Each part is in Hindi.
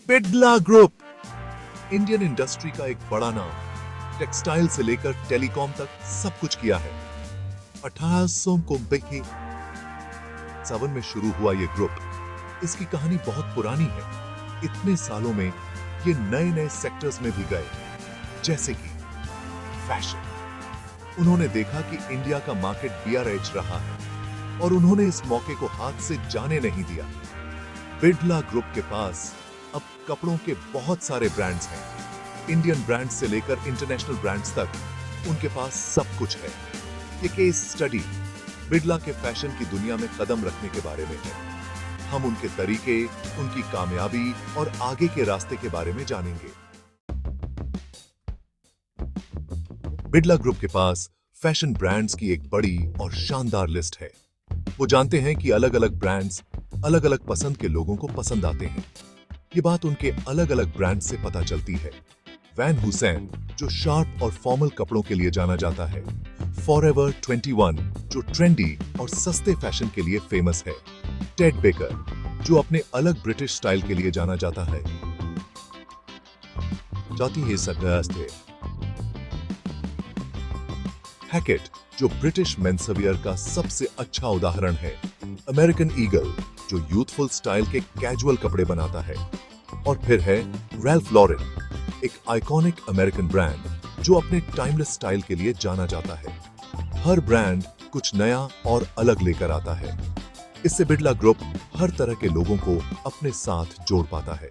बिड़ला ग्रुप इंडियन इंडस्ट्री का एक बड़ा नाम। टेक्सटाइल से लेकर टेलीकॉम तक सब कुछ किया है। 1857 में शुरू हुआ ये ग्रुप। इसकी कहानी बहुत पुरानी है। इतने सालों में ये नए नए सेक्टर्स में भी गए, जैसे कि फैशन। उन्होंने देखा कि इंडिया का मार्केट BRH रहा है और उन्होंने इस मौके को हाथ से जाने नहीं दिया। बिड़ला ग्रुप के पास अब कपड़ों के बहुत सारे ब्रांड्स हैं। इंडियन ब्रांड्स से लेकर इंटरनेशनल ब्रांड्स तक उनके पास सब कुछ है। ये केस स्टडी बिड़ला के फैशन की दुनिया में कदम रखने के बारे में है। हम उनके तरीके, उनकी कामयाबी और आगे के रास्ते के बारे में जानेंगे। बिड़ला ग्रुप के पास फैशन ब्रांड्स की एक बड़ी और शानदार लिस्ट है। वो जानते हैं कि अलग अलग ब्रांड्स अलग अलग पसंद के लोगों को पसंद आते हैं। ये बात उनके अलग अलग ब्रांड से पता चलती है। वैन हुसैन, जो शार्प और फॉर्मल कपड़ों के लिए जाना जाता है। फॉरएवर 21, जो ट्रेंडी और सस्ते फैशन के लिए फेमस है। टेड बेकर, जो अपने अलग ब्रिटिश स्टाइल के लिए जाना जाता है। जाती है सदस्ते हैकेट, जो ब्रिटिश मेंसवियर का सबसे अच्छा उदाहरण है। अमेरिकन ईगल, जो यूथफुल स्टाइल के कैजुअल कपड़े बनाता है। और फिर है रैल्फ लॉरेन, एक आइकॉनिक अमेरिकन ब्रांड जो अपने टाइमलेस स्टाइल के लिए जाना जाता है। हर ब्रांड कुछ नया और अलग लेकर आता है। इससे बिड़ला ग्रुप हर तरह के लोगों को अपने साथ जोड़ पाता है।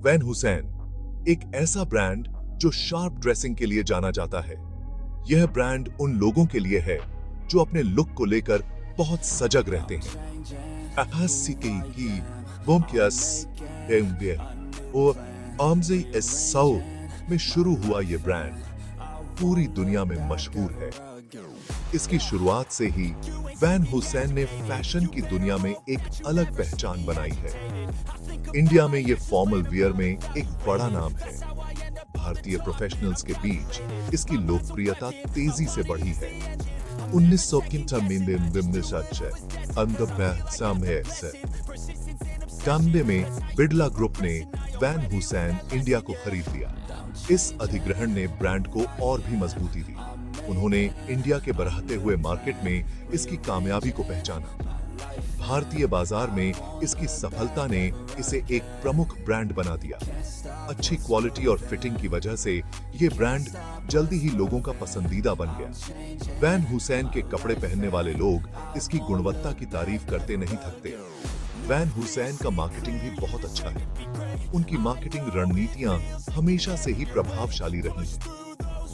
वैन हुसैन, एक ऐसा ब्रांड जो शार्प ड्रेसिंग के लिए जाना जाता है। यह ब्रांड उन लोगों के लिए है जो अपने लुक को लेकर बहुत सजग रहते हैं। में शुरू हुआ यह ब्रांड पूरी दुनिया में मशहूर है। इसकी शुरुआत से ही वैन हुसैन ने फैशन की दुनिया में एक अलग पहचान बनाई है। इंडिया में यह फॉर्मल वियर में एक बड़ा नाम है। भारतीय प्रोफेशनल्स के बीच इसकी लोकप्रियता तेजी से बढ़ी है। 1995 में बिड़ला ग्रुप ने वैन हुसैन इंडिया को खरीद लिया। इस अधिग्रहण ने ब्रांड को और भी मजबूती दी। उन्होंने इंडिया के बढ़ते हुए मार्केट में इसकी कामयाबी को पहचाना। भारतीय बाजार में इसकी सफलता ने इसे एक प्रमुख ब्रांड बना दिया। अच्छी क्वालिटी और फिटिंग की वजह से ये ब्रांड जल्दी ही लोगों का पसंदीदा बन गया। वैन हुसैन के कपड़े पहनने वाले लोग इसकी गुणवत्ता की तारीफ करते नहीं थकते। वैन हुसैन का मार्केटिंग भी बहुत अच्छा है। उनकी मार्केटिंग रणनीतियां हमेशा से ही प्रभावशाली रही हैं।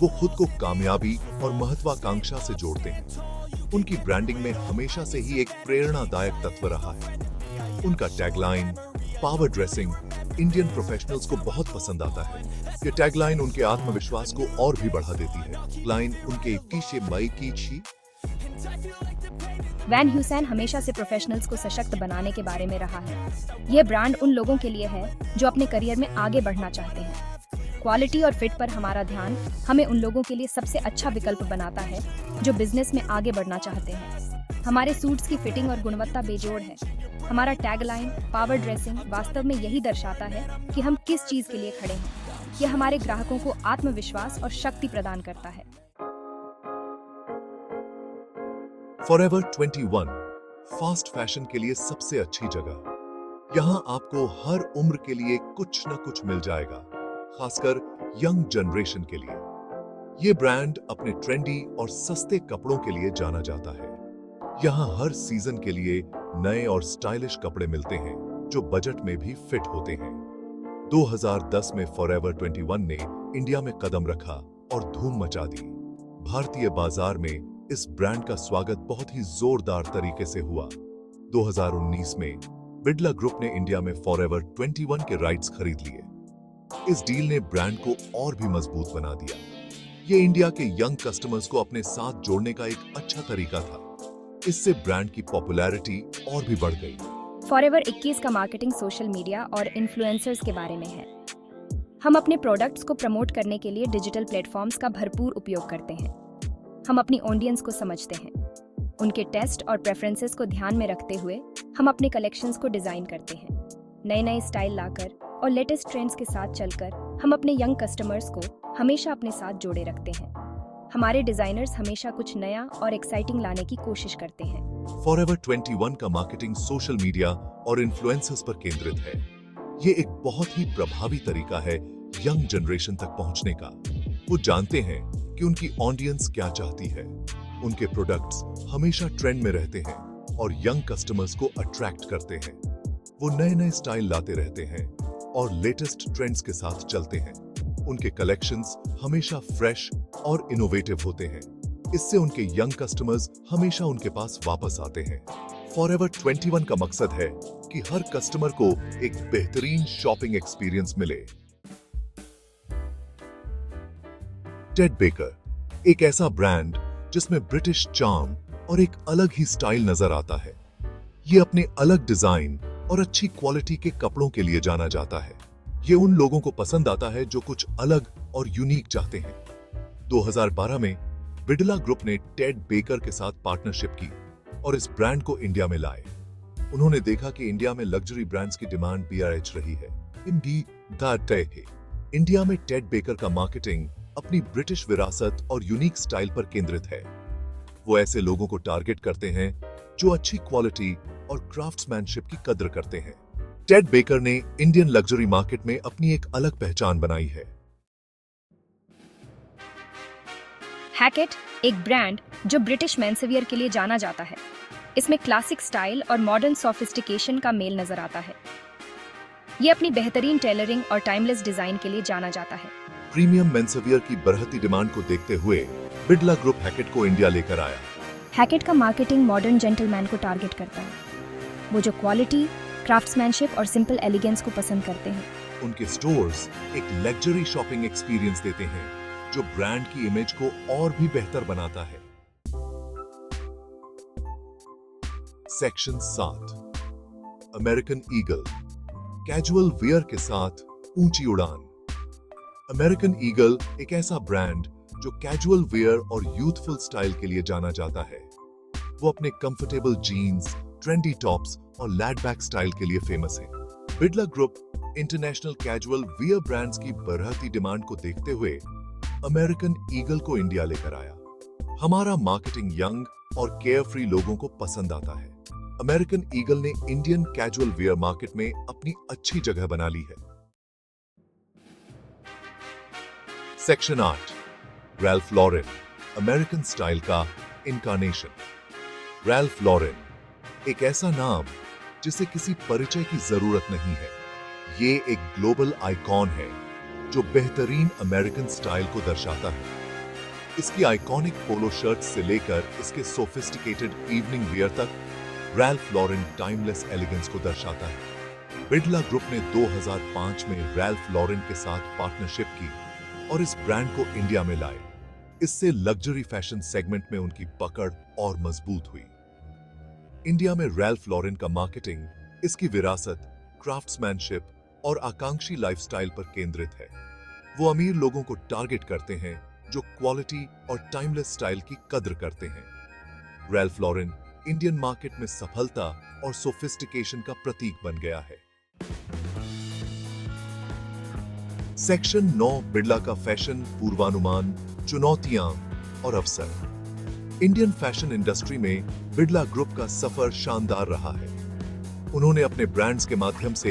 वो खुद को कामयाबी और महत्वाकांक्षा से जोड़ते हैं। उनकी ब्रांडिंग में हमेशा से ही एक प्रेरणादायक तत्व रहा है। उनका tagline power dressing Indian professionals को बहुत पसंद आता है। ये टैगलाइन उनके आत्मविश्वास को और भी बढ़ा देती है। लाइन उनके वैन हुसैन हमेशा से प्रोफेशनल्स को सशक्त बनाने के बारे में रहा है। यह ब्रांड उन लोगों के लिए है जो अपने करियर में आगे बढ़ना चाहते हैं। क्वालिटी और फिट पर हमारा ध्यान हमें उन लोगों के लिए सबसे अच्छा विकल्प बनाता है जो बिजनेस में आगे बढ़ना चाहते हैं। हमारे सूट्स की फिटिंग और गुणवत्ता बेजोड़ है। हमारा टैगलाइन पावर ड्रेसिंग वास्तव में यही दर्शाता है कि हम किस चीज के लिए खड़े हैं। यह हमारे ग्राहकों को आत्मविश्वास और शक्ति प्रदान करता है। फॉरएवर 21 फास्ट फैशन के लिए सबसे अच्छी जगह। यहाँ आपको हर उम्र के लिए कुछ न कुछ मिल जाएगा, खासकर यंग जनरेशन के लिए। ये ब्रांड अपने ट्रेंडी और सस्ते कपड़ों के लिए जाना जाता है। यहाँ हर सीजन के लिए नए और स्टाइलिश कपड़े मिलते हैं जो बजट में भी फिट होते हैं। 2010 में फॉरएवर 21 ने इंडिया में कदम रखा और धूम मचा दी। भारतीय बाजार में इस ब्रांड का स्वागत बहुत ही जोरदार तरीके से हुआ। 2019 में बिड़ला ग्रुप ने इंडिया में फॉरएवर 21 के राइट्स खरीद लिए। इस डील ने ब्रांड को और भी मजबूत बना दिया। ये इंडिया के यंग कस्टमर्स को अपने साथ जोड़ने का एक अच्छा तरीका था। इससे ब्रांड की पॉपुलैरिटी और भी बढ़ गई। फॉरएवर 21 का मार्केटिंग सोशल मीडिया और इन्फ्लुएंसर्स के बारे में है। हम अपने प्रोडक्ट्स को प्रमोट करने के लिए डिजिटल प्लेटफॉर्म्स का भरपूर उपयोग करते हैं। हम अपनी ऑडियंस को समझते हैं। उनके टेस्ट और प्रेफरेंसेस को ध्यान में रखते हुए हम अपने कलेक्शंस को डिजाइन करते हैं। नए नए स्टाइल लाकर और लेटेस्ट ट्रेंड्स के साथ चलकर हम अपने यंग कस्टमर्स को हमेशा अपने साथ जोड़े रखते हैं। हमारे डिजाइनर्स हमेशा कुछ नया और एक्साइटिंग लाने की कोशिश करते हैं। फॉरएवर 21 का मार्केटिंग सोशल मीडिया और इन्फ्लुएंसर्स पर केंद्रित है। ये एक बहुत ही प्रभावी तरीका है यंग जनरेशन तक पहुंचने का। वो जानते हैं कि उनकी ऑडियंस क्या चाहती है। उनके प्रोडक्ट्स हमेशा ट्रेंड में रहते हैं और यंग कस्टमर्स को अट्रैक्ट करते हैं। वो नए नए स्टाइल लाते रहते हैं और लेटेस्ट ट्रेंड्स के साथ चलते हैं। उनके कलेक्शंस हमेशा फ्रेश और इनोवेटिव होते हैं। इससे उनके यंग कस्टमर्स हमेशा उनके पास वापस आते हैं। फॉरएवर 21 का मकसद है कि हर कस्टमर को एक बेहतरीन शॉपिंग एक्सपीरियंस मिले। टेड बेकर एक ऐसा ब्रांड जिसमें ब्रिटिश चार्म और एक अलग ही स्टाइल नजर आता है। ये अपने अलग डिजाइन और अच्छी क्वालिटी के कपड़ों के लिए जाना जाता है। ये उन लोगों को पसंद आता है जो कुछ अलग और यूनिक चाहते हैं। 2012 में बिड़ला ग्रुप ने टेड बेकर के साथ पार्टनरशिप की और इस ब्रांड को इंडिया में लाए। उन्होंने देखा कि इंडिया में लग्जरी ब्रांड्स की डिमांड BRH रही है। इंडिया में टेड बेकर का मार्केटिंग अपनी ब्रिटिश विरासत और यूनिक स्टाइल पर केंद्रित है। वो ऐसे लोगों को टारगेट करते हैं जो अच्छी क्वालिटी और क्राफ्ट्समैनशिप की कद्र करते हैं। टेड बेकर ने इंडियन लग्जरी मार्केट में अपनी एक अलग पहचान बनाई है। हैकेट एक ब्रांड जो ब्रिटिश मेंसवियर के लिए जाना जाता है। इसमें क्लासिक स्टाइल और मॉडर्न सोफिस्टिकेशन का मेल नजर आता है। ये अपनी बेहतरीन टेलरिंग और टाइमलेस डिजाइन के लिए जाना जाता है। प्रीमियम मेंसवियर की बढ़ती डिमांड को देखते हुए बिड़ला ग्रुप हैकेट को इंडिया लेकर आया। हैकेट का मार्केटिंग मॉडर्न जेंटलमैन को टारगेट करता है, वो जो क्वालिटी, क्राफ्ट्समैनशिप और सिंपल एलिगेंस को पसंद करते हैं। उनके स्टोर्स एक लग्जरी शॉपिंग एक्सपीरियंस देते हैं जो ब्रांड की इमेज को और भी बेहतर बनाता है। Section 7 American eagle casual wear के साथ ऊंची उड़ान। अमेरिकन ईगल एक ऐसा ब्रांड जो कैजुअल वियर और यूथफुल स्टाइल के लिए जाना जाता है। वो अपने कंफर्टेबल जीन्स, ट्रेंडी टॉप्स और लैड बैक स्टाइल के लिए फेमस है। Birla group international casual wear brands की बढ़ती डिमांड को देखते हुए अमेरिकन ईगल को इंडिया लेकर आया। हमारा मार्केटिंग यंग और केयर फ्री लोगों को पसंद आता है। अमेरिकन ईगल ने इंडियन कैजुअल वियर मार्केट में अपनी अच्छी जगह बना ली है। Section 8 Ralph Lauren American style का इनकार्नेशन। रैल्फ लॉरेन एक ऐसा नाम जिसे किसी परिचय की जरूरत नहीं है। ये एक ग्लोबल आइकॉन है जो बेहतरीन अमेरिकन स्टाइल को दर्शाता है। इसकी आइकॉनिक पोलो शर्ट से लेकर इसके सोफिस्टिकेटेड इवनिंग वियर तक रैल्फ लॉरेन टाइमलेस एलिगेंस को दर्शाता है। बिड़ला ग्रुप ने 2005 में रैल्फ लॉरेन के साथ पार्टनरशिप की और इस ब्रांड को इंडिया में लाए। इससे लग्जरी फैशन सेगमेंट में उनकी पकड़ और मजबूत हुई। इंडिया में रैल्फ लॉरेन का मार्केटिंग इसकी विरासत, क्राफ्ट्समैनशिप और आकांक्षी लाइफस्टाइल पर केंद्रित है। वो अमीर लोगों को टारगेट करते हैं जो क्वालिटी और टाइमलेस स्टाइल की कद्र करते हैं। रैल्फ लॉरेन इंडियन मार्केट में सफलता और सोफिस्टिकेशन का प्रतीक बन गया है। सेक्शन 9 बिड़ला का फैशन पूर्वानुमान, चुनौतियां और अवसर। इंडियन फैशन इंडस्ट्री में बिड़ला ग्रुप का सफर शानदार रहा है। उन्होंने अपने ब्रांड्स के माध्यम से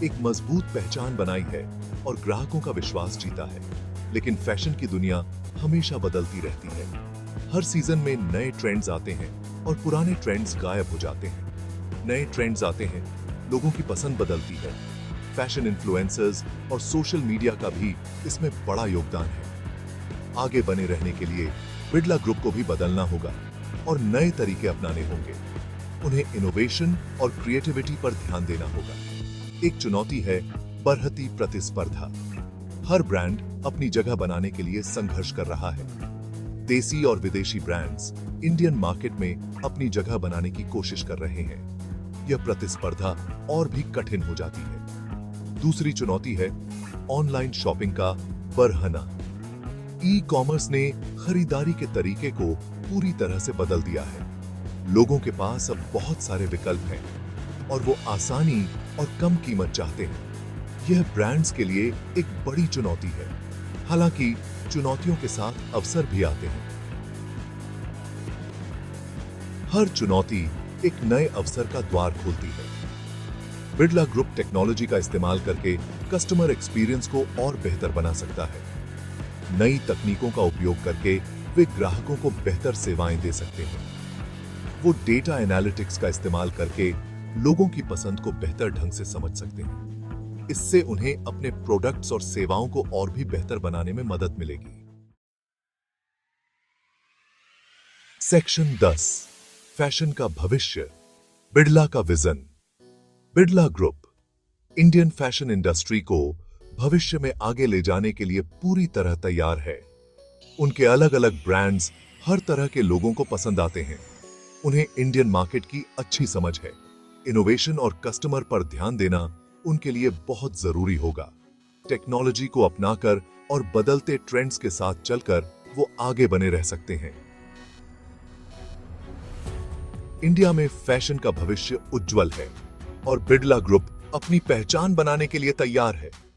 एक मजबूत पहचान बनाई है और ग्राहकों का विश्वास जीता है। लेकिन फैशन की दुनिया हमेशा बदलती रहती है। हर सीजन में नए ट्रेंड्स आते हैं और पुराने ट्रेंड्स गायब हो जाते हैं। नए ट्रेंड्स आते हैं, लोगों की पसंद बदलती है। फैशन इन्फ्लुएंसर्स और सोशल मीडिया का भी इसमें बड़ा योगदान है। आगे बने रहने के लिए बिड़ला ग्रुप को भी बदलना होगा और नए तरीके अपनाने होंगे। उन्हें इनोवेशन और क्रिएटिविटी पर ध्यान देना होगा। एक चुनौती है बढ़ती प्रतिस्पर्धा। हर ब्रांड अपनी जगह बनाने के लिए संघर्ष कर रहा है। देसी और विदेशी ब्रांड्स इंडियन मार्केट में अपनी जगह बनाने की कोशिश कर रहे हैं। यह प्रतिस्पर्धा और भी कठिन हो जाती है। दूसरी चुनौती है ऑनलाइन शॉपिंग का बढ़ना। ई कॉमर्स ने खरीदारी के तरीके को पूरी तरह से बदल दिया है। लोगों के पास अब बहुत सारे विकल्प हैं और वो आसानी और कम कीमत चाहते हैं। यह ब्रांड्स के लिए एक बड़ी चुनौती है। हालांकि चुनौतियों के साथ अवसर भी आते हैं। हर चुनौती एक नए अवसर का द्वार खोलती है। बिड़ला ग्रुप टेक्नोलॉजी का इस्तेमाल करके कस्टमर एक्सपीरियंस को और बेहतर बना सकता है। नई तकनीकों का उपयोग करके वे ग्राहकों को बेहतर सेवाएं दे सकते हैं। वो डेटा एनालिटिक्स का इस्तेमाल करके लोगों की पसंद को बेहतर ढंग से समझ सकते हैं। इससे उन्हें अपने प्रोडक्ट्स और सेवाओं को और भी बेहतर बनाने में मदद मिलेगी। सेक्शन 10, फैशन का भविष्य, बिड़ला का vision. Birla group Indian fashion industry को भविष्य में आगे ले जाने के लिए पूरी तरह तैयार है। उनके अलग अलग ब्रांड्स हर तरह के लोगों को पसंद आते हैं। उन्हें इंडियन मार्केट की अच्छी समझ है। इनोवेशन और कस्टमर पर ध्यान देना उनके लिए बहुत जरूरी होगा। टेक्नोलॉजी को अपनाकर और बदलते ट्रेंड्स के साथ चलकर वो आगे बने रह सकते हैं। इंडिया में फैशन का भविष्य उज्जवल है और बिड़ला ग्रुप अपनी पहचान बनाने के लिए तैयार है।